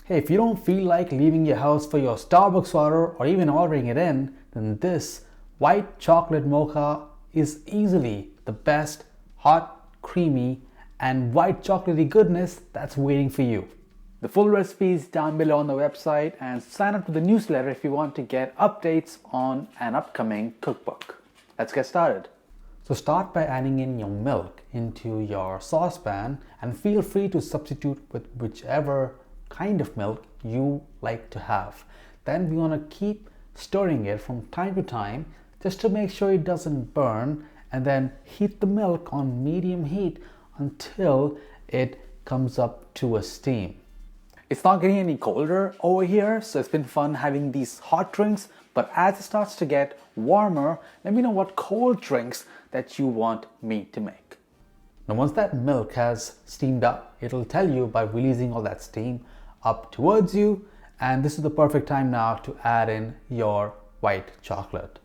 Hey, if you don't feel like leaving your house for your Starbucks order or even ordering it in, then this white chocolate mocha is easily the best hot, creamy, and white chocolatey goodness that's waiting for you. The full recipe is down below on the website, and sign up to the newsletter if you want to get updates on an upcoming cookbook. Let's get started. So start by adding in your milk into your saucepan, and feel free to substitute with whichever kind of milk you like to have. Then we want to keep stirring it from time to time just to make sure it doesn't burn, and then heat the milk on medium heat until it comes up to a steam. It's not getting any colder over here, so it's been fun having these hot drinks, but as it starts to get warmer, let me know what cold drinks that you want me to make. Now once that milk has steamed up, it'll tell you by releasing all that steam up towards you, and this is the perfect time now to add in your white chocolate.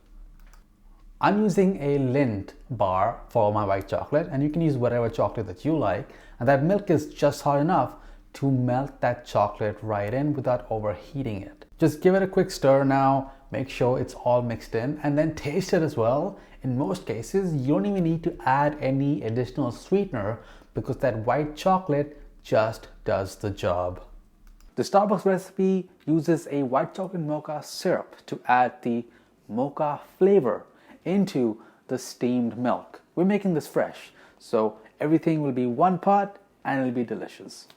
I'm using a Lindt bar for my white chocolate, and you can use whatever chocolate that you like, and that milk is just hot enough to melt that chocolate right in without overheating it. Just give it a quick stir now, make sure it's all mixed in, and then taste it as well. In most cases, you don't even need to add any additional sweetener because that white chocolate just does the job. The Starbucks recipe uses a white chocolate mocha syrup to add the mocha flavor into the steamed milk. We're making this fresh, so everything will be one pot and it'll be delicious.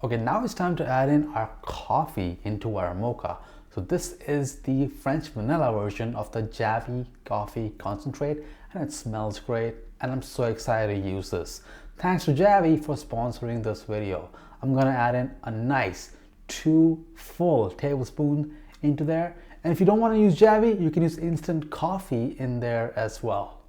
Okay, now it's time to add in our coffee into our mocha. So this is the French vanilla version of the Javi coffee concentrate, and it smells great, and I'm so excited to use this. Thanks to Javi for sponsoring this video. I'm gonna add in a nice 2 full tablespoons into there, and if you don't want to use Javi, you can use instant coffee in there as well.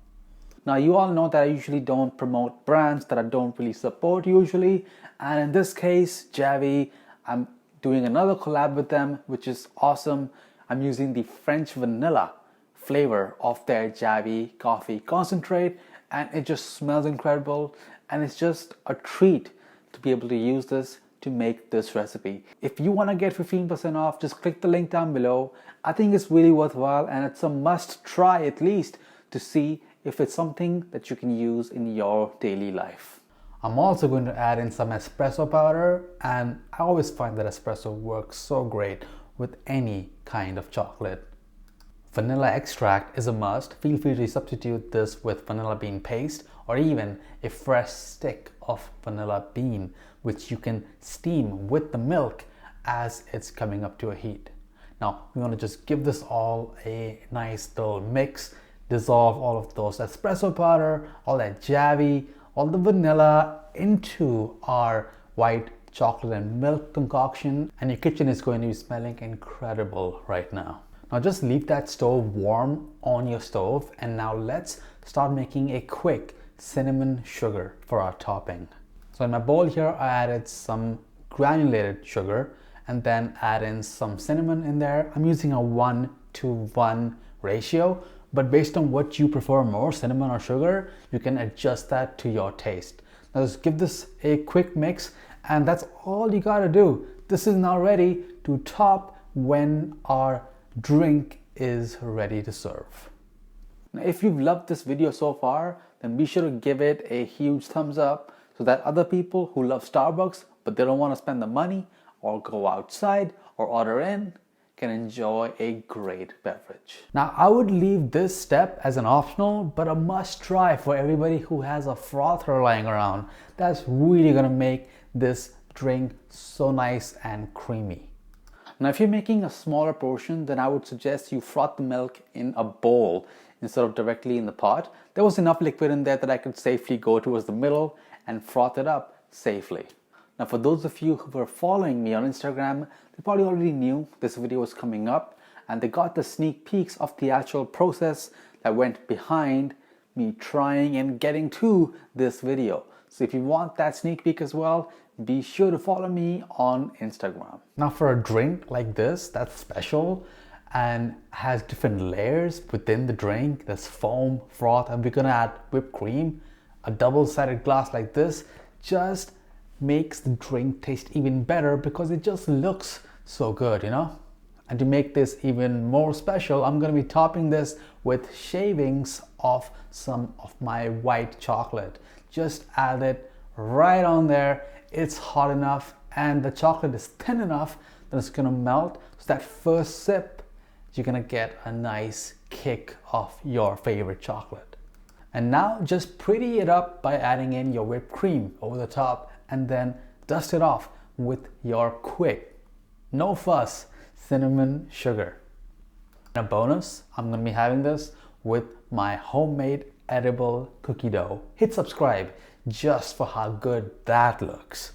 Now you all know that I usually don't promote brands that I don't really support usually, and in this case Javi, I'm doing another collab with them, which is awesome. I'm using the French vanilla flavor of their Javi coffee concentrate, and it just smells incredible, and it's just a treat to be able to use this to make this recipe. If you want to get 15% off, just click the link down below. I think it's really worthwhile, and it's a must try at least to see if it's something that you can use in your daily life. I'm also going to add in some espresso powder, and I always find that espresso works so great with any kind of chocolate. Vanilla extract is a must. Feel free to substitute this with vanilla bean paste or even a fresh stick of vanilla bean, which you can steam with the milk as it's coming up to a heat. Now we want to just give this all a nice little mix, dissolve all of those espresso powder, all that Javi, all the vanilla into our white chocolate and milk concoction, and your kitchen is going to be smelling incredible right now. Now just leave that stove warm on your stove, and now let's start making a quick cinnamon sugar for our topping. So in my bowl here, I added some granulated sugar and then add in some cinnamon in there. I'm using a 1:1 ratio, but based on what you prefer more, cinnamon or sugar, you can adjust that to your taste. Now just give this a quick mix, and that's all you gotta do. This is now ready to top when our drink is ready to serve. Now if you've loved this video so far, then be sure to give it a huge thumbs up so that other people who love Starbucks but they don't want to spend the money or go outside or order in can enjoy a great beverage. Now I would leave this step as an optional, but a must try for everybody who has a frother lying around. That's really gonna make this drink so nice and creamy. Now if you're making a smaller portion, then I would suggest you froth the milk in a bowl instead of directly in the pot. There was enough liquid in there that I could safely go towards the middle and froth it up safely. Now for those of you who were following me on Instagram, they probably already knew this video was coming up, and they got the sneak peeks of the actual process that went behind me trying and getting to this video. So if you want that sneak peek as well, be sure to follow me on Instagram. Now for a drink like this that's special and has different layers within the drink, there's foam, froth, and we're gonna add whipped cream, a double-sided glass like this just makes the drink taste even better because it just looks so good, you know. And to make this even more special, I'm going to be topping this with shavings of some of my white chocolate. Just add it right on there. It's hot enough and the chocolate is thin enough that it's going to melt. So that first sip, you're going to get a nice kick of your favorite chocolate. And now just pretty it up by adding in your whipped cream over the top and then dust it off with your quick, no fuss, cinnamon sugar. And a bonus, I'm going to be having this with my homemade edible cookie dough. Hit subscribe just for how good that looks.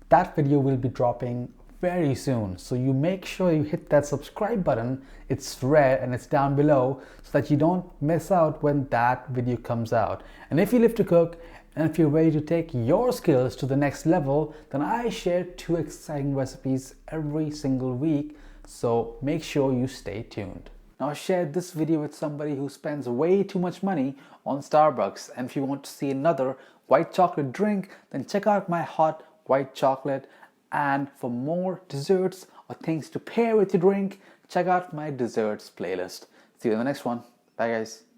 That video will be dropping very soon, so you make sure you hit that subscribe button. It's red and it's down below so that you don't miss out when that video comes out. And if you live to cook and if you're ready to take your skills to the next level, then I share 2 exciting recipes every single week, so make sure you stay tuned. Now share this video with somebody who spends way too much money on Starbucks, and if you want to see another white chocolate drink, then check out my hot white chocolate. And for more desserts or things to pair with your drink, check out my desserts playlist. See you in the next one. Bye guys.